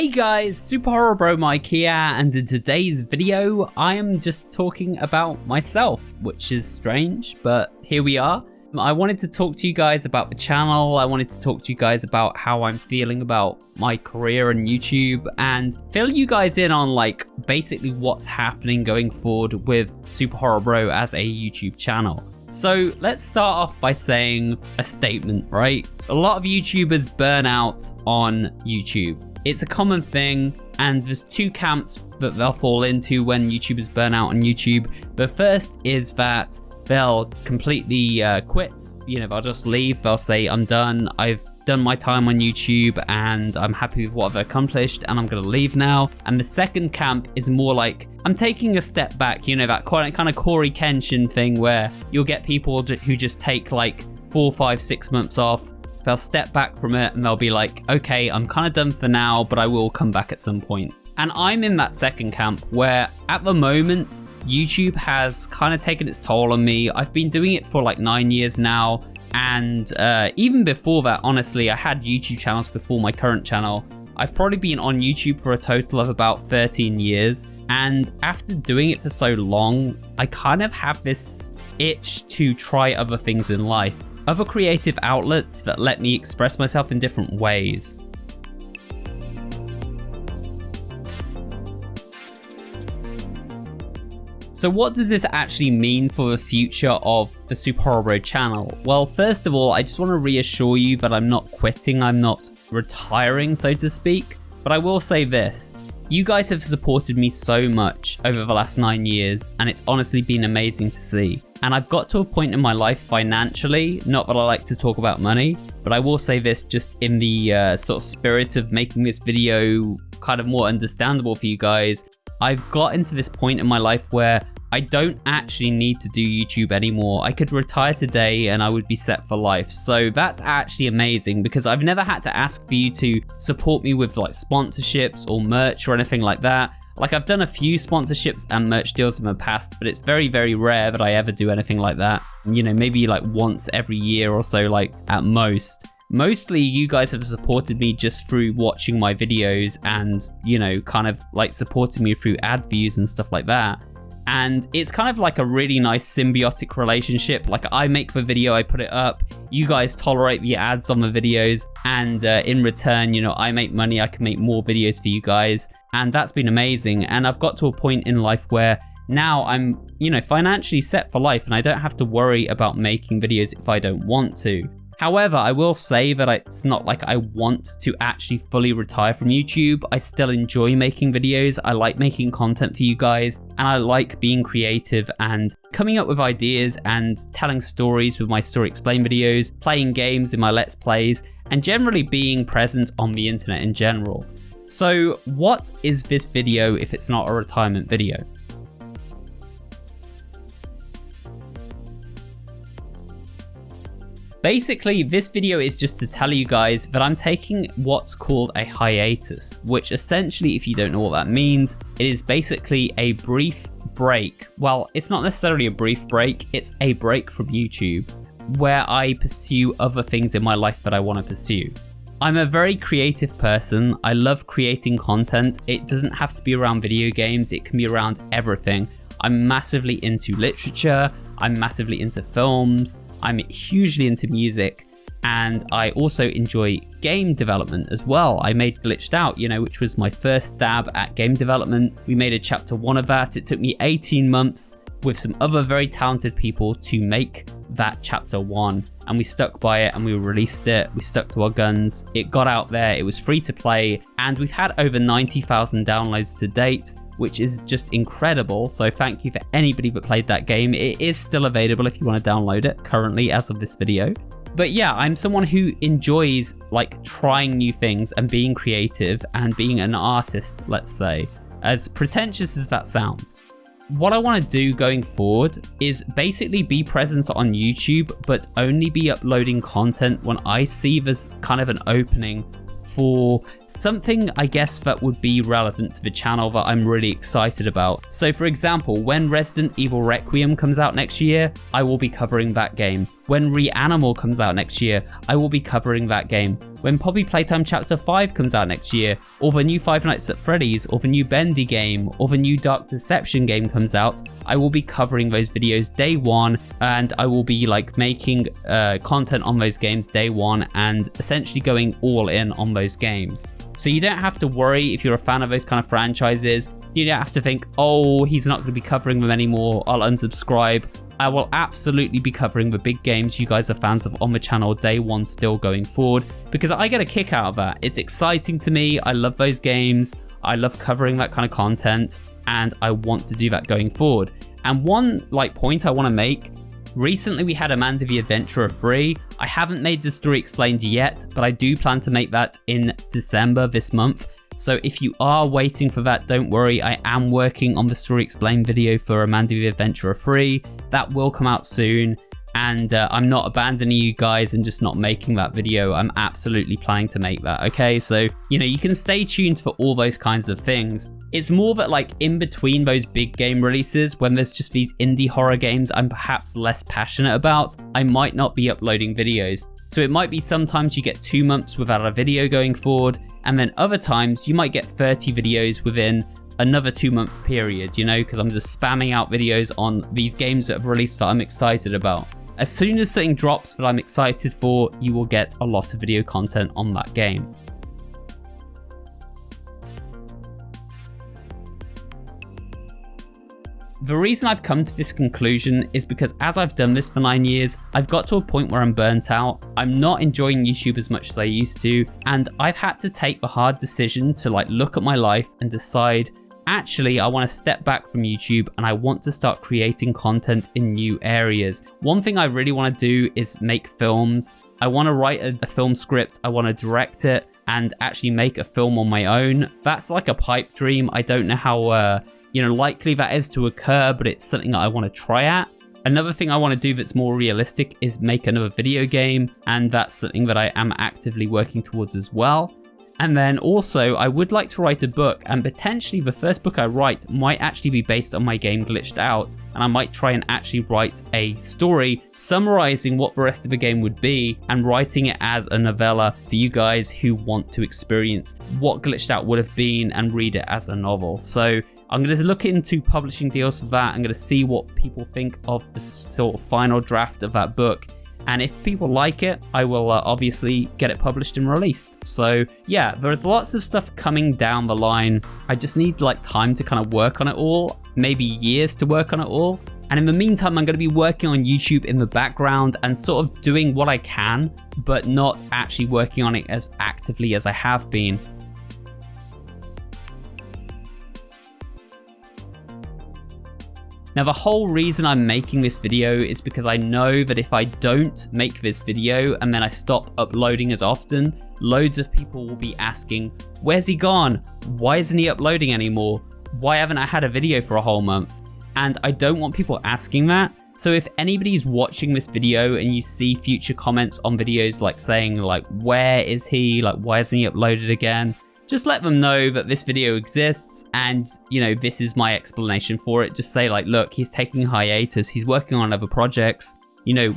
Hey guys, SuperHorrorBro Mike here, and in today's video, I am just talking about myself, which is strange, but here we are. I wanted to talk to you guys about the channel. I wanted to talk to you guys about how I'm feeling about my career on YouTube and fill you guys in on like basically what's happening going forward with SuperHorrorBro as a YouTube channel. So let's start off by saying a statement, right? A lot of YouTubers burn out on YouTube. It's a common thing, and there's two camps that they'll fall into when YouTubers burn out on YouTube. The first is that they'll completely quit. You know, they'll just leave. They'll say, I'm done. I've done my time on YouTube and I'm happy with what I've accomplished and I'm gonna leave now. And the second camp is more like, I'm taking a step back, you know, that kind of Corey Kenshin thing where you'll get people who just take like 4, 5, 6 months off. They'll step back from it and they'll be like, okay, I'm kind of done for now, but I will come back at some point. And I'm in that second camp where at the moment, YouTube has kind of taken its toll on me. I've been doing it for like 9 years now. And even before that, honestly, I had YouTube channels before my current channel. I've probably been on YouTube for a total of about 13 years. And after doing it for so long, I kind of have this itch to try other things in life. Other creative outlets that let me express myself in different ways. So what does this actually mean for the future of the SuperHorrorBro channel? Well, first of all, I just want to reassure you that I'm not quitting, I'm not retiring, so to speak. But I will say this, you guys have supported me so much over the last 9 years, and it's honestly been amazing to see. And I've got to a point in my life financially, not that I like to talk about money, but I will say this just in the sort of spirit of making this video kind of more understandable for you guys. I've gotten to this point in my life where I don't actually need to do YouTube anymore. I could retire today and I would be set for life. So that's actually amazing because I've never had to ask for you to support me with like sponsorships or merch or anything like that. Like I've done a few sponsorships and merch deals in the past, but it's very, very rare that I ever do anything like that. You know, maybe like once every year or so, like at most. Mostly you guys have supported me just through watching my videos and, you know, kind of like supporting me through ad views and stuff like that. And it's kind of like a really nice symbiotic relationship. Like I make the video, I put it up, you guys tolerate the ads on the videos, and in return, you know, I make money, I can make more videos for you guys. And that's been amazing. And I've got to a point in life where now I'm, you know, financially set for life and I don't have to worry about making videos if I don't want to. However, I will say that it's not like I want to actually fully retire from YouTube. I still enjoy making videos. I like making content for you guys, and I like being creative and coming up with ideas and telling stories with my Story Explain videos, playing games in my Let's Plays, and generally being present on the internet in general. So what is this video if it's not a retirement video? Basically, this video is just to tell you guys that I'm taking what's called a hiatus, which essentially, if you don't know what that means, it is basically a brief break. Well, it's not necessarily a brief break, it's a break from YouTube where I pursue other things in my life that I want to pursue. I'm a very creative person. I love creating content. It doesn't have to be around video games, it can be around everything. I'm massively into literature, I'm massively into films, I'm hugely into music, and I also enjoy game development as well. I made Glitched Out, you know, which was my first stab at game development. We made a chapter 1 of that. It took me 18 months with some other very talented people to make that chapter 1, and we stuck by it and we released it. We stuck to our guns. It got out there, it was free to play, and we've had over 90,000 downloads to date, which is just incredible. So thank you for anybody that played that game. It is still available if you want to download it currently as of this video. But yeah, I'm someone who enjoys like trying new things and being creative and being an artist, let's say, as pretentious as that sounds. What I want to do going forward is basically be present on YouTube, but only be uploading content when I see there's kind of an opening for something I guess that would be relevant to the channel that I'm really excited about. So for example, when Resident Evil Requiem comes out next year, I will be covering that game. When Reanimal comes out next year, I will be covering that game. When Poppy Playtime Chapter 5 comes out next year, or the new Five Nights at Freddy's, or the new Bendy game, or the new Dark Deception game comes out, I will be covering those videos day one, and I will be like making content on those games day one, and essentially going all in on those games. So you don't have to worry if you're a fan of those kind of franchises. You don't have to think, oh, he's not going to be covering them anymore, I'll unsubscribe. I will absolutely be covering the big games you guys are fans of on the channel day one still going forward, because I get a kick out of that. It's exciting to me. I love those games. I love covering that kind of content, and I want to do that going forward. And one point I want to make, recently we had Amanda the Adventurer free. I haven't made the story explained yet, but I do plan to make that in December this month. So if you are waiting for that, don't worry, I am working on the story explained video for Amanda the Adventurer free. That will come out soon, and I'm not abandoning you guys and just not making that video. I'm absolutely planning to make that, okay? So, you can stay tuned for all those kinds of things. It's more that in between those big game releases, when there's just these indie horror games I'm perhaps less passionate about, I might not be uploading videos. So it might be sometimes you get 2 months without a video going forward, and then other times you might get 30 videos within another 2-month period, because I'm just spamming out videos on these games that have released that I'm excited about. As soon as something drops that I'm excited for, you will get a lot of video content on that game. The reason I've come to this conclusion is because as I've done this for 9 years, I've got to a point where I'm burnt out. I'm not enjoying YouTube as much as I used to, and I've had to take the hard decision to look at my life and decide, actually, I want to step back from YouTube and I want to start creating content in new areas. One thing I really want to do is make films. I want to write a film script, I want to direct it, and actually make a film on my own. That's like a pipe dream. I don't know how likely that is to occur, but it's something that I want to try at. Another thing I want to do that's more realistic is make another video game, and that's something that I am actively working towards as well. And then also, I would like to write a book, and potentially the first book I write might actually be based on my game Glitched Out, and I might try and actually write a story summarizing what the rest of the game would be, and writing it as a novella for you guys who want to experience what Glitched Out would have been and read it as a novel. So I'm going to look into publishing deals for that. I'm going to see what people think of the sort of final draft of that book. And if people like it, I will obviously get it published and released. So yeah, there's lots of stuff coming down the line. I just need time to kind of work on it all, maybe years to work on it all. And in the meantime, I'm going to be working on YouTube in the background and sort of doing what I can, but not actually working on it as actively as I have been. Now, the whole reason I'm making this video is because I know that if I don't make this video and then I stop uploading as often, loads of people will be asking, where's he gone? Why isn't he uploading anymore? Why haven't I had a video for a whole month? And I don't want people asking that. So if anybody's watching this video and you see future comments on videos saying where is he? Why hasn't he uploaded again? Just let them know that this video exists and, this is my explanation for it. Just say look, he's taking a hiatus, he's working on other projects.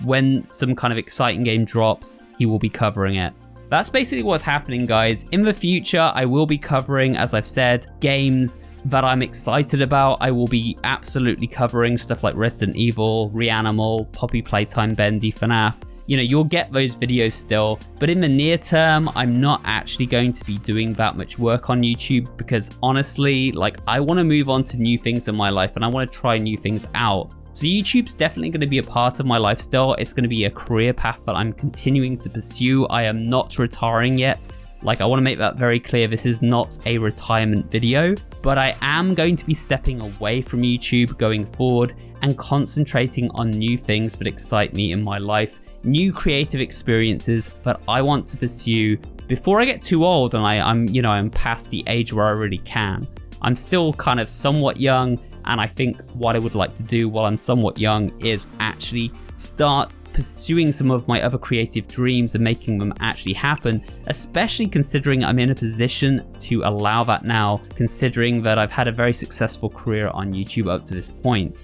When some kind of exciting game drops, he will be covering it. That's basically what's happening, guys. In the future, I will be covering, as I've said, games that I'm excited about. I will be absolutely covering stuff like Resident Evil, Reanimal, Poppy Playtime, Bendy, FNAF. You'll get those videos still, but in the near term, I'm not actually going to be doing that much work on YouTube because honestly, I want to move on to new things in my life and I want to try new things out. So YouTube's definitely going to be a part of my lifestyle. It's going to be a career path that I'm continuing to pursue. I am not retiring yet. I want to make that very clear. This is not a retirement video, but I am going to be stepping away from YouTube going forward and concentrating on new things that excite me in my life, new creative experiences that I want to pursue before I get too old and I'm past the age where I really can. I'm still kind of somewhat young, and I think what I would like to do while I'm somewhat young is actually start pursuing some of my other creative dreams and making them actually happen, especially considering I'm in a position to allow that now, considering that I've had a very successful career on YouTube up to this point.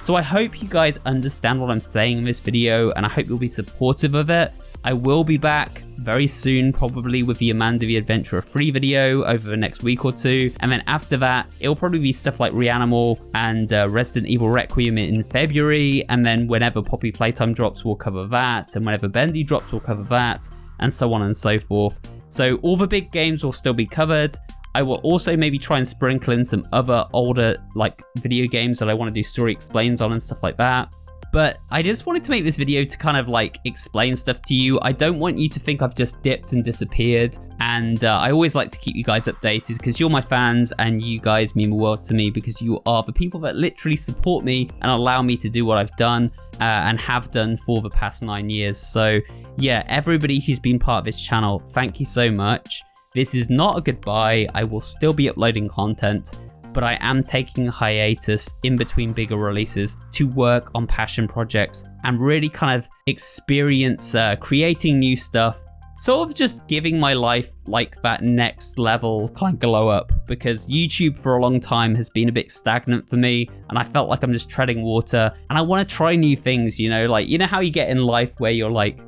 So I hope you guys understand what I'm saying in this video, and I hope you'll be supportive of it. I will be back very soon, probably with the Amanda the Adventurer free video over the next week or two. And then after that, it'll probably be stuff like Reanimal and Resident Evil Requiem in February. And then whenever Poppy Playtime drops, we'll cover that. And whenever Bendy drops, we'll cover that, and so on and so forth. So all the big games will still be covered. I will also maybe try and sprinkle in some other older like video games that I want to do story explains on and stuff like that. But I just wanted to make this video to kind of like explain stuff to you. I don't want you to think I've just dipped and disappeared. And I always like to keep you guys updated because you're my fans and you guys mean the world to me because you are the people that literally support me and allow me to do what I've done and have done for the past 9 years. So yeah, everybody who's been part of this channel, thank you so much. This is not a goodbye. I will still be uploading content, but I am taking a hiatus in between bigger releases to work on passion projects and really kind of experience creating new stuff, sort of just giving my life like that next level kind of glow up, because YouTube for a long time has been a bit stagnant for me and I felt like I'm just treading water and I want to try new things, you know, like, you know how you get in life where you're like,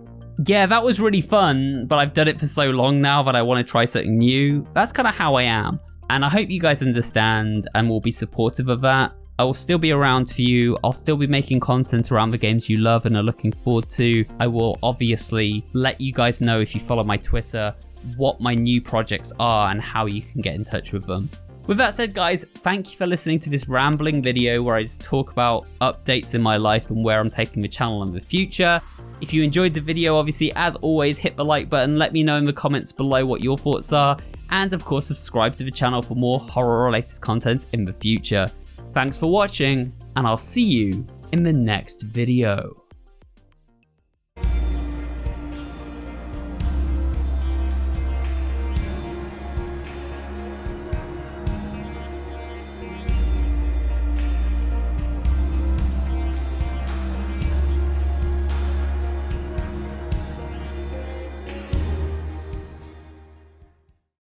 yeah, that was really fun, but I've done it for so long now that I want to try something new. That's kind of how I am. And I hope you guys understand and will be supportive of that. I will still be around for you. I'll still be making content around the games you love and are looking forward to. I will obviously let you guys know if you follow my Twitter what my new projects are and how you can get in touch with them. With that said, guys, thank you for listening to this rambling video where I just talk about updates in my life and where I'm taking the channel in the future. If you enjoyed the video, obviously, as always, hit the like button. Let me know in the comments below what your thoughts are. And of course, subscribe to the channel for more horror-related content in the future. Thanks for watching, and I'll see you in the next video.